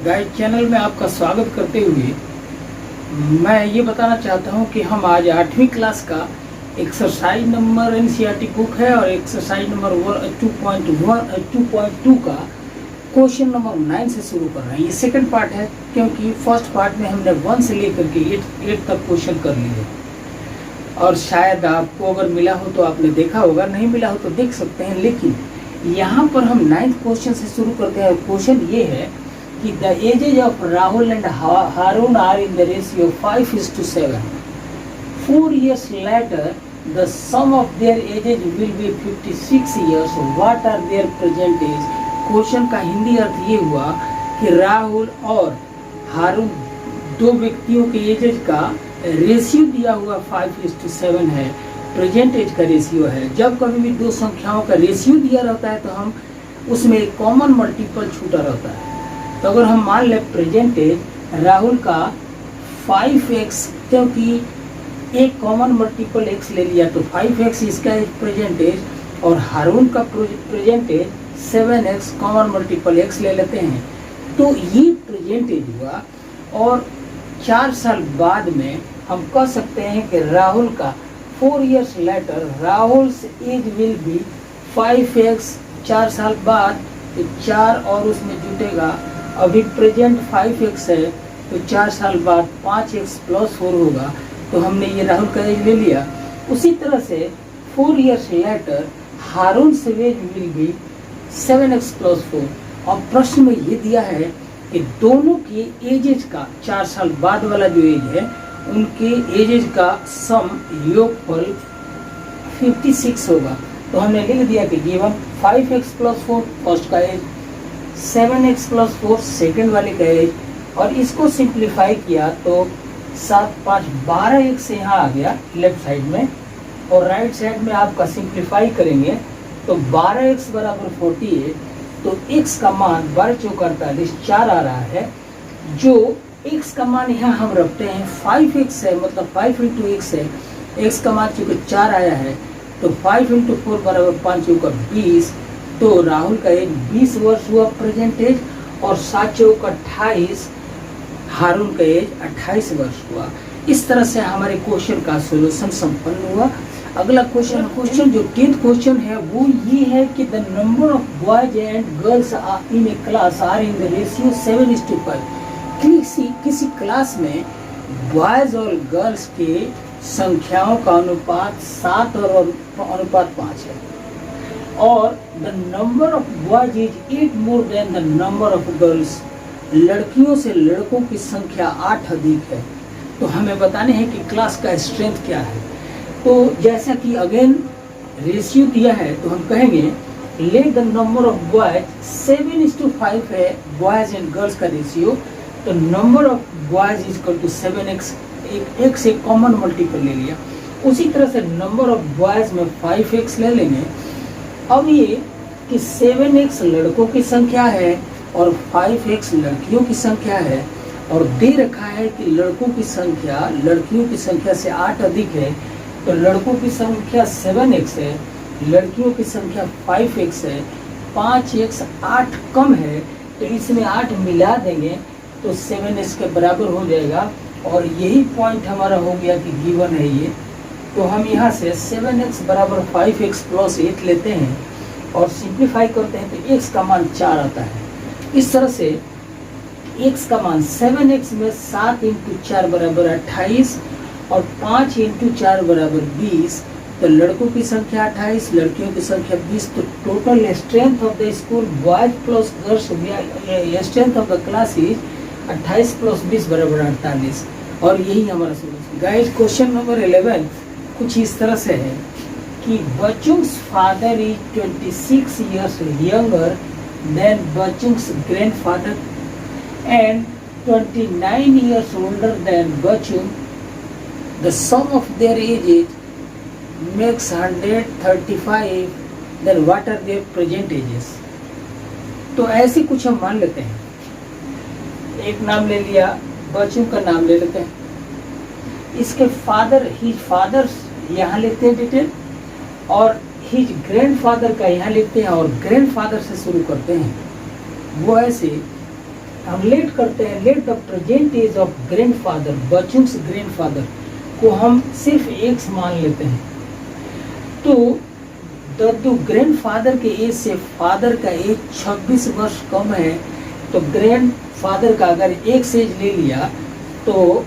Guide channel में आपका स्वागत करते हुए मैं ये बताना चाहता हूँ कि हम आज 8वीं क्लास का एक्सरसाइज नंबर एनसीईआरटी बुक है और एक्सरसाइज नंबर 2.2 का क्वेश्चन नंबर 9 से शुरू कर रहे हैं। ये सेकंड पार्ट है क्योंकि फर्स्ट पार्ट में हमने 1 से लेकर के 8 तक क्वेश्चन कर लिए और शायद आपको अगर मिला हो तो आपने देखा होगा, नहीं मिला हो तो देख सकते हैं। लेकिन यहाँ पर हम 9th क्वेश्चन से शुरू करते हैं। क्वेश्चन ये है कि the ages of Rahul and Harun are in the ratio 5:7. 4 years later, the sum of their ages will be 56 years. What are their present age? Question का हिंदी अर्थ ये हुआ कि राहुल और हारून दो व्यक्तियों के एजेज का रेशियो दिया हुआ 5:7 है, प्रेजेंट एज का रेशियो है। जब कभी भी दो संख्याओं का रेशियो दिया रहता है तो हम उसमें एक कॉमन मल्टीपल छूटा रहता है। तो अगर हम मान लें प्रेजेंट एज राहुल का 5x, क्योंकि एक कॉमन मल्टीपल x ले लिया तो 5x इसका प्रेजेंट एज, और हारून का present age 7x common multiple x ले लेते हैं तो ये प्रेजेंट एज हुआ। और 4 साल बाद में हम कह सकते हैं कि राहुल का 4 years later Rahul's age will be 5x। 4 साल बाद तो 4 और उसमें जुटेगा, अभी प्रेजेंट 5x है तो 4 साल बाद 5x + 4 होगा। तो हमने ये राहुल का एज ले लिया। उसी तरह से 4 years later हारून से एज विल बी 7x + 4। और प्रश्न में ये दिया है कि दोनों के एजेज का 4 साल बाद वाला जो एज है उनके एजेज का सम योगफल 56 होगा। तो हमने लिख दिया कि गिवन 5x + 4 फर्स्ट का एज, 7x + 4 सेकेंड वाले का एज, और इसको सिंप्लीफाई किया तो 7 5 12x से यहाँ आ गया लेफ्ट साइड में, और राइट साइड में आपका सिंप्लीफाई करेंगे तो 12x = 48। तो x का मान 12 × 4 = 48 4 आ रहा है। जो x का मान यहाँ हम रखते हैं 5x है, मतलब 5 × x है। x का मान चूँकि 4 आया है तो 5 × 4 = 5 × 20। तो राहुल का एज 20 वर्ष हुआ प्रेजेंट एज, और 7 × 28 हारून का एज 28 वर्ष हुआ। इस तरह से हमारे क्वेश्चन का सॉल्यूशन संपन्न हुआ। अगला क्वेश्चन जो 10th क्वेश्चन है वो ये है कि the number of boys and girls in a class are in the ratio 7:5। किसी क्लास में बॉयज और गर्ल्स के संख्याओं का अनुपात 7 और अनुपात 5 है, और the number of boys is 8 more than the number of girls. लड़कियों से लड़कों की संख्या 8 अधिक है। तो हमें बताने हैं कि क्लास का स्ट्रेंथ क्या है। तो जैसा कि अगेन रेशियो दिया है तो हम कहेंगे late the number of boys 7:5 है बॉयज एंड गर्ल्स का रेशियो। तो नंबर ऑफ बॉयज = 7x, एक से कॉमन मल्टीपल ले लिया। उसी तरह से नंबर ऑफ बॉयज में 5x ले लेंगे। अब ये कि 7x लड़कों की संख्या है और 5x लड़कियों की संख्या है, और दे रखा है कि लड़कों की संख्या लड़कियों की संख्या से 8 अधिक है। तो लड़कों की संख्या 7x है, लड़कियों की संख्या 5x है, 5x 8 कम है तो इसमें 8 मिला देंगे तो 7x के बराबर हो जाएगा। और यही पॉइंट हमारा हो गया कि गिवन है ये। तो हम यहाँ से 7x = 5x + 8 लेते हैं और सिंप्लीफाई करते हैं तो x का मान 4 आता है। इस तरह से x का मान 7x में 7 × 4 = 28 और 5 × 4 = 20। तो लड़कों की संख्या 28, लड़कियों की संख्या 20। तो total strength of the school boys plus girls, strength of the class is 28 + 20 = 48। और यही हमारा सॉल्यूशन। गाइस क्वेश्चन नंबर 11 कुछ इस तरह से है कि Bachchun's father is 26 years younger than Bachchun's grandfather and 29 years older than Bachchun. The sum of their ages makes 135. Then what are their present ages? तो ऐसे कुछ हम मान लेते हैं। एक नाम ले लिया, बच्चों का नाम ले लेते हैं। इसके फादर, हिज फादर्स यहाँ लिखते हैं डिटेल, और हिज ग्रैंडफादर का यहाँ लिखते हैं, और ग्रैंडफादर से शुरू करते हैं। वो ऐसे हम लेट करते हैं, let the present age of grandfather, Bachchun's grandfather को हम सिर्फ एक्स मान लेते हैं। तो जो ग्रैंडफादर के एज से फादर का एज 26 वर्ष कम है, तो ग्रैंडफादर का अगर एक्स एज ले लिया तो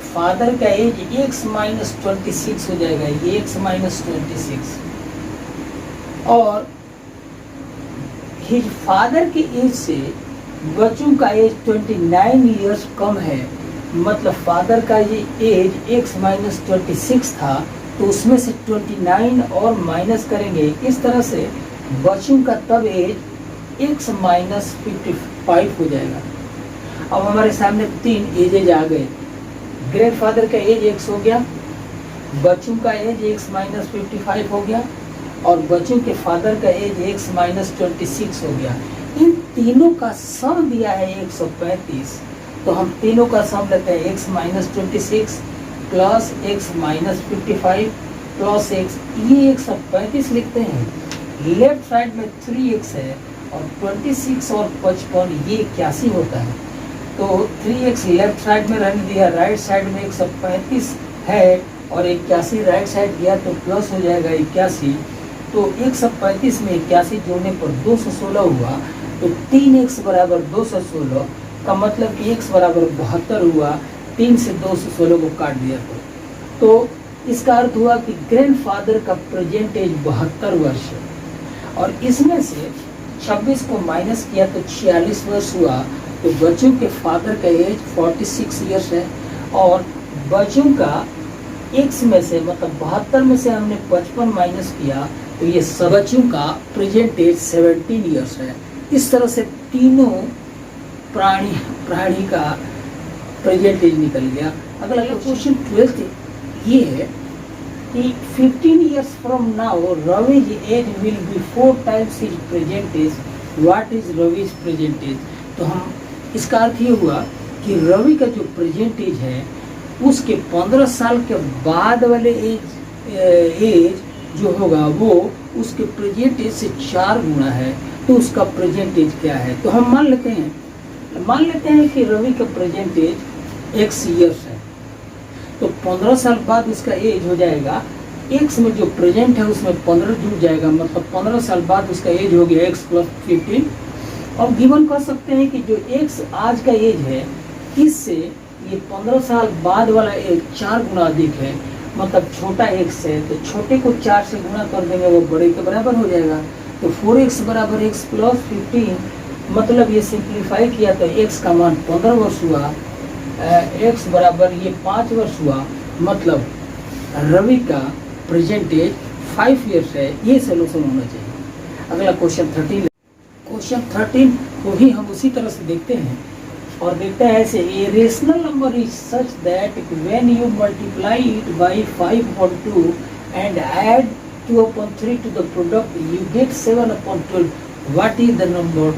फादर का एज x माइनस 26 हो जाएगा, x माइनस 26। और हिज फादर के एज से बच्चों का एज 29 इयर्स कम है, मतलब फादर का ये एज x माइनस 26 था, तो उसमें से 29 और माइनस करेंगे, इस तरह से बच्चों का तब एज x माइनस 55 हो जाएगा। अब हमारे सामने 3 एजेज आ गए, ग्रैंडफादर का एज x हो गया, बच्चों का एज x माइनस 55 हो गया, और बच्चों के फादर का एज x माइनस 26 हो गया। इन तीनों का सम दिया है 135, तो हम तीनों का सम लेते हैं, x minus 26 plus x minus 55 plus x, ये 135 लिखते हैं। लेफ्ट साइड में 3x है और 26 और 55 ये 81 होता है, तो 3x लेफ्ट साइड में रहने दिया, राइट साइड में 135 है और 81 राइट साइड दिया तो प्लस हो जाएगा 81। तो 135 में 81 जोड़ने पर 216 हुआ, तो 3x बराबर 216 का मतलब कि x बराबर 72 हुआ। 3 से 216 को काट दिया तो इसका अर्थ हुआ कि ग्रैंडफादर का प्रेजेंट एज 72 वर्ष है, और इसमें से 26 को माइनस किया तो 46 वर्ष हुआ। तो बच्चों के फादर का एज 46 इयर्स है, और बच्चों का x में से मतलब 72 में से हमने 55 माइनस किया, तो ये सब बच्चों का प्रेजेंट एज 17 इयर्स है। इस तरह से तीनों प्राणी का प्रेजेंट एज निकल गया। अगला क्वेश्चन 12 ये है कि 15 years from now Ravi's age will be 4 times his present age, what is Ravi's present age. तो हम इसका अर्थ ये हुआ कि रवि का जो प्रेजेंट एज है उसके 15 साल के बाद वाले एज जो होगा वो उसके प्रेजेंट एज से 4 गुना है, तो उसका प्रेजेंट एज क्या है। तो हम मान लेते हैं कि रवि का प्रेजेंट एज x इयर्स है, तो 15 साल बाद उसका एज हो जाएगा, x में जो प्रेजेंट है उसमें 15 जुड़ जाएगा, मतलब 15 साल बाद उसका एज हो गया x प्लस 15। अब गिवन कर सकते हैं कि जो x आज का एज है इससे ये 15 साल बाद वाला एज 4 गुना अधिक है, मतलब छोटा x है, तो छोटे को 4 से गुना कर देंगे वो बड़े के बराबर हो जाएगा। तो 4x बराबर x प्लस 15, मतलब ये सिंप्लीफाई किया तो x का मान 15 वर्ष हुआ, x बराबर ये 5 वर्ष हुआ, मतलब रवि का प्रेजेंट एज 5 इयर्स है। ये सोल्यूशन होना चाहिए। अगला क्वेश्चन 13 को भी हम उसी तरह से देखते हैं और देखते हैं ऐसे, a rational number is such that when you multiply it by 5/2 and add 2/3 to the product you get 7/12, what is the number.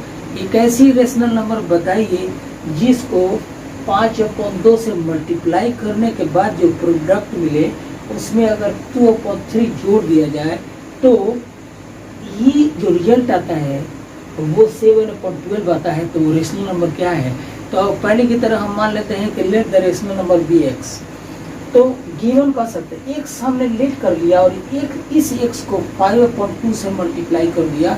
एक ऐसी रेशनल नंबर बताइए जिसको 5/2 से मल्टीप्लाई करने के बाद जो प्रोडक्ट मिले उसमें अगर 2/3 जोड़ दिया जाए तो ये जो रिजल्ट आता है वो 7/12 आता है। तो वो रेशनल नंबर क्या है। तो पहले की तरह हम मान लेते हैं कि let the rational number be x। तो गिवन कर सकते हैं x हमने लेट कर लिया और इस x को 5/2 से मल्टीप्लाई कर दिया,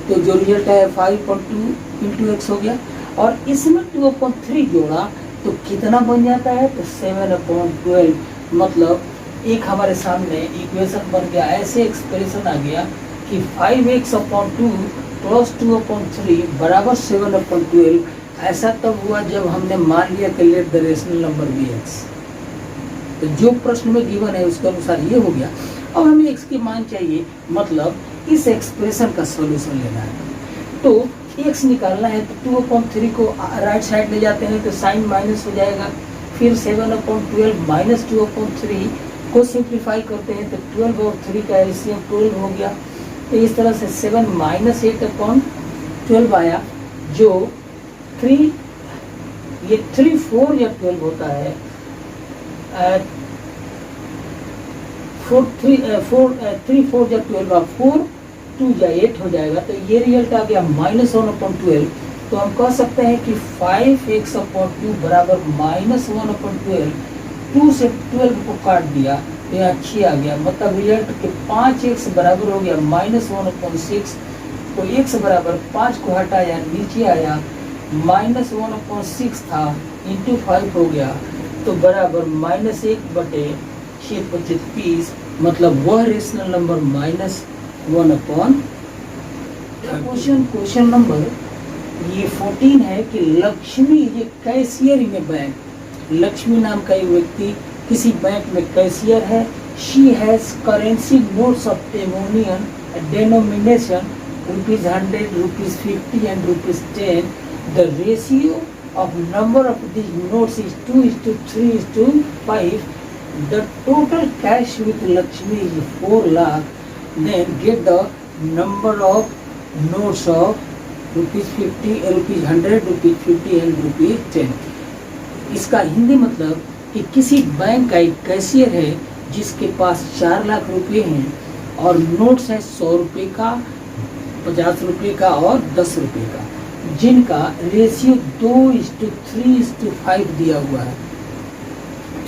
तो जो रिजल्ट है 5/2 इंटू x हो गया, और इसमें 2/3 जोड़ा तो कितना बन जाता है, तो 7/12। मतलब एक हमारे सामने इक्वेशन बन गया, ऐसे एक्सप्रेशन आ गया कि 5x/2 प्लस 2/3 बराबर 7/12। ऐसा तब हुआ जब हमने मान लिया कि let the rational number be x। तो जो प्रश्न में गिवन है उसके अनुसार ये हो गया। अब हमें x की मान चाहिए, मतलब इस एक्सप्रेशन का सॉल्यूशन लेना है। तो x निकालना है तो 2/3 को राइट साइड ले जाते हैं तो साइन माइनस हो जाएगा, फिर 7/12 माइनस 2/3 को सिंप्लीफाई करते हैं तो 12 और 3 का एलसीएम 12 हो गया। तो इस तरह से 7 माइनस 8/12 आया, जो 3 4 या 12 होता है, 3 4 या 12, 4 2 या 8 हो जाएगा। तो ये रिजल्ट आ गया -1/12, तो हम कह सकते हैं कि 5x/2 बराबर -1/12। 2 से 12 को काट दिया तो यहाँ 6 आ गया, मतलब रिजल्ट के 5x बराबर हो गया -1/6। तो x बराबर 5 को हटाया, नीचे आया, -1/6 था इंटू 5 हो गया, तो बराबर -1/6 मतलब वह रेशनल नंबर -1/। क्वेश्चन नंबर ये 14 है कि लक्ष्मी ये cashier in a bank. Lakshmi नाम का एक व्यक्ति किसी बैंक में कैशियर है। She has currency notes of टेमोनियन denomination ₹100, ₹50 and ₹10। The ratio of number of these notes is 2:3:5. The total cash with Lakshmi is 4 lakh. Then get the number of notes of ₹50, ₹100, ₹50 and ₹10। इसका हिंदी मतलब कि किसी bank का एक cashier है जिसके पास 4 लाख रुपए हैं और नोट्स है 100 रुपये का, 50 रुपये का और 10 रुपये का, जिनका रेशियो 2:3:5 दिया हुआ है।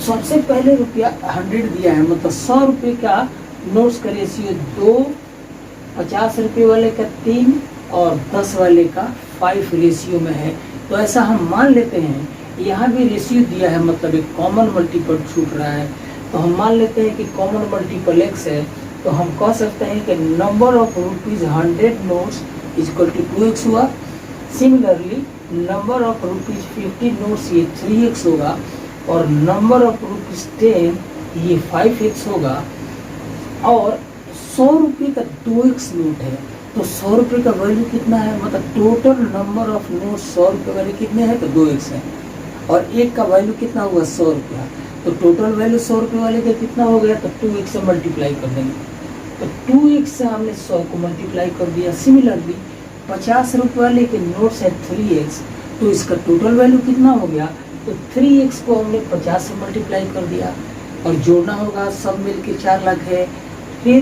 सबसे पहले रुपया 100 दिया है, मतलब 100 रुपये का नोट्स का रेशियो 2, 50 रुपये वाले का 3 और 10 वाले का 5 रेशियो में है। तो ऐसा हम मान लेते हैं, यहाँ भी रेशियो दिया है, मतलब एक कॉमन मल्टीपल छूट रहा है, तो हम मान लेते हैं कि कॉमन मल्टीपल x है। तो हम कह सकते हैं कि number of ₹100 notes equal to 2x हुआ। सिमिलरली नंबर ऑफ ₹50 नोट्स ये 3x होगा और नंबर ऑफ ₹10 ये 5x होगा। और 100 रुपये का 2x नोट है, तो 100 रुपये का वैल्यू कितना है, मतलब टोटल नंबर ऑफ नोट 100 रुपये वाले कितने हैं, तो 2x है। और एक का वैल्यू कितना हुआ, 100 रुपया, तो टोटल वैल्यू 100 रुपये वाले का कितना हो गया, तो 2x से मल्टीप्लाई कर देंगे। तो 2x से हमने 100 को मल्टीप्लाई कर दिया। सिमिलरली 50 रुपये वाले के नोट्स है 3x, तो इसका टोटल वैल्यू कितना हो गया, तो 3x को हमने 50 से मल्टीप्लाई कर दिया और जोड़ना होगा, सब मिलके 4 लाख है। फिर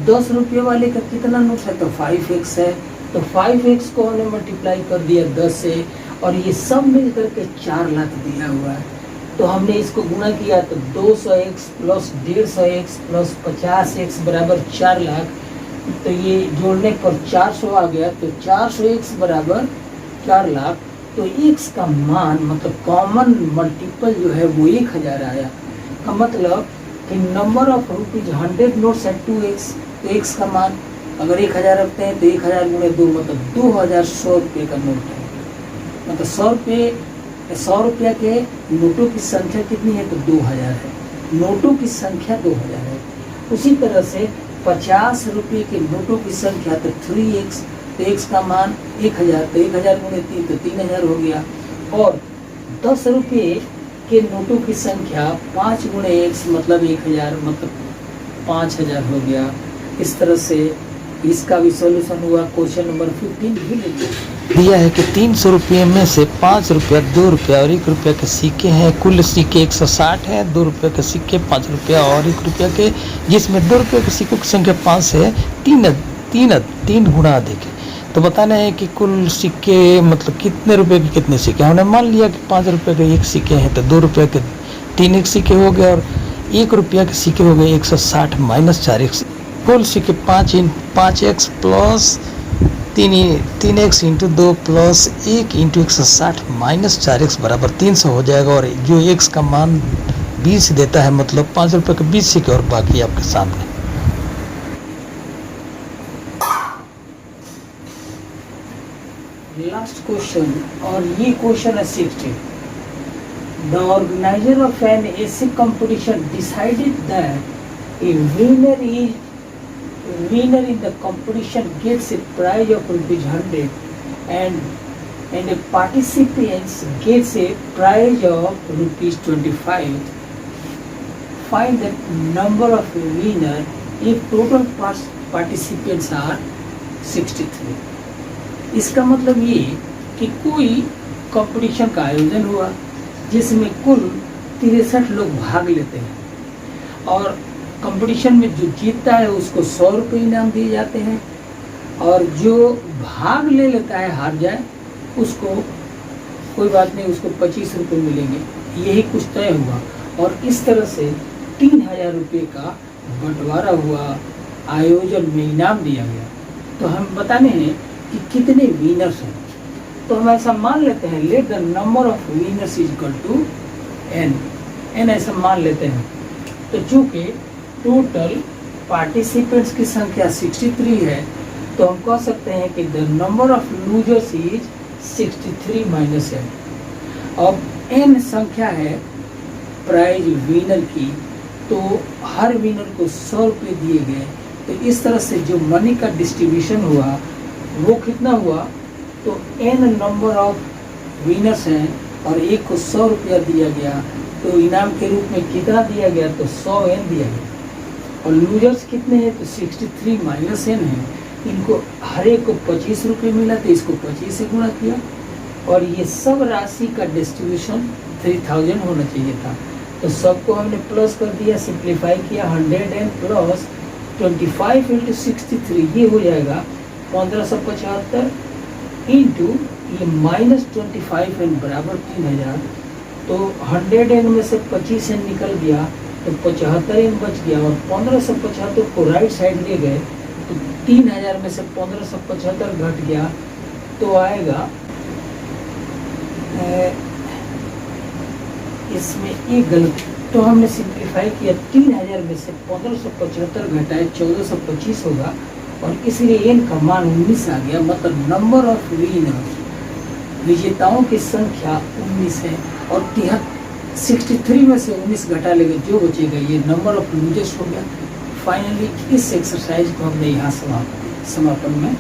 10 रुपये वाले का कितना नोट्स है, तो 5x है, तो 5x को हमने मल्टीप्लाई कर दिया 10 से और ये सब मिल करके 4 लाख दिया हुआ है। तो हमने इसको गुणा किया तो 200x plus 150x plus 50x बराबर 4 लाख। तो ये जोड़ने पर 400 आ गया, तो 400x बराबर 4 लाख। तो x का मान मतलब कॉमन मल्टीपल जो है वो 1000 आया। का मतलब कि नंबर ऑफ ₹100 नोट्स है 2x, तो x का मान अगर 1000 रखते हैं तो 1000 गुणे 2 मतलब 2100 रुपये का नोट है। मतलब 100 रुपया के नोटों की संख्या कितनी है, तो 2000 है। नोटों की संख्या 2000 है। उसी तरह से 50 रुपये के नोटों की संख्या तो 3x, तो x का मान 1000, तो 1000 गुणे 3 तो 3000 हो गया। और 10 रुपये के नोटों की संख्या 5 गुणे x मतलब 1000, मतलब 5000 हो गया। इस तरह से इसका भी सॉल्यूशन हुआ। क्वेश्चन नंबर 15 भी दिया है कि 300 रुपये में से 5 रुपया, 2 रुपया और 1 रुपया के सिक्के हैं। कुल सिक्के 160 हैं। 2 रुपये के सिक्के 5 रुपया और 1 रुपया के, जिसमें 2 रुपये के सिक्कों की संख्या 5 से 3 गुना अधिक है। तो बताना है कि कुल सिक्के मतलब कितने रुपए के कितने सिक्के। हमने मान लिया कि 5 रुपये के 1 सिक्के हैं, तो 2 रुपये के 3 सिक्के हो गए और 1 रुपया के सिक्के हो गए 160 माइनस 4x। कुल सिक्के 5x plus 3x into 2 plus 1 into 160 minus 4x बराबर 300 हो जाएगा। और जो x का मान 20 देता है, मतलब 5 रुपये के 20 सिक्के और बाकी आपके सामने। लास्ट क्वेश्चन, और ये क्वेश्चन है 60। The organiser of an essay competition decided that A winner in the competition gets a prize of ₹100 and a participant gets a prize of ₹25. Find the number of winner if total participants are 63. इसका मतलब ये कि कोई competition का आयोजन हुआ जिसमें कुल 63 लोग भाग लेते हैं और कंपटीशन में जो जीतता है उसको 100 रुपये इनाम दिए जाते हैं और जो भाग ले लेता है हार जाए उसको कोई बात नहीं, उसको 25 रुपये मिलेंगे, यही कुछ तय हुआ। और इस तरह से 3000 रुपये का बंटवारा हुआ, आयोजन में इनाम दिया गया। तो हम बताने हैं कि कितने विनर्स हैं। तो हम ऐसा मान लेते हैं, let the number of winners is equal to n ऐसा मान लेते हैं। तो चूंकि टोटल पार्टिसिपेंट्स की संख्या 63 है, तो हम कह सकते हैं कि the number of losers is 63 minus n। अब n संख्या है प्राइज विनर की, तो हर विनर को 100 रुपये दिए गए। तो इस तरह से जो मनी का डिस्ट्रीब्यूशन हुआ वो कितना हुआ, तो n नंबर ऑफ विनर्स हैं और एक को 100 रुपया दिया गया, तो इनाम के रूप में कितना दिया गया, तो 100 n दिया गया। और लूजर्स कितने हैं, तो 63 माइनस n है। इनको हर एक को 25 रुपये मिला, तो इसको 25 से गुणा किया, और ये सब राशि का डिस्ट्रीब्यूशन 3000 होना चाहिए था। तो सबको हमने प्लस कर दिया, सिंप्लीफाई किया, 100n प्लस 25 इंटू 63, ये हो जाएगा 1575 इंटू ये माइनस 25n बराबर 3000। तो 100n में से 25n निकल गया, तो 75n बच गया, और 1575 को राइट साइड ले गए, तो 3000 में से 1575 घट गया, तो आएगा इसमें एक गलत। तो हमने सिंप्लीफाई किया, 3000 में से 1575 घटाए 1425 होगा, और इसलिए n का मान 19 आ गया। मतलब नंबर ऑफ विनर्स, विजेताओं की संख्या 19 है, और 63 में से 19 घटा लेंगे, जो बचेगा ये नंबर ऑफ लूजर्स हो गया। फाइनली इस एक्सरसाइज को हमने यहाँ समापन में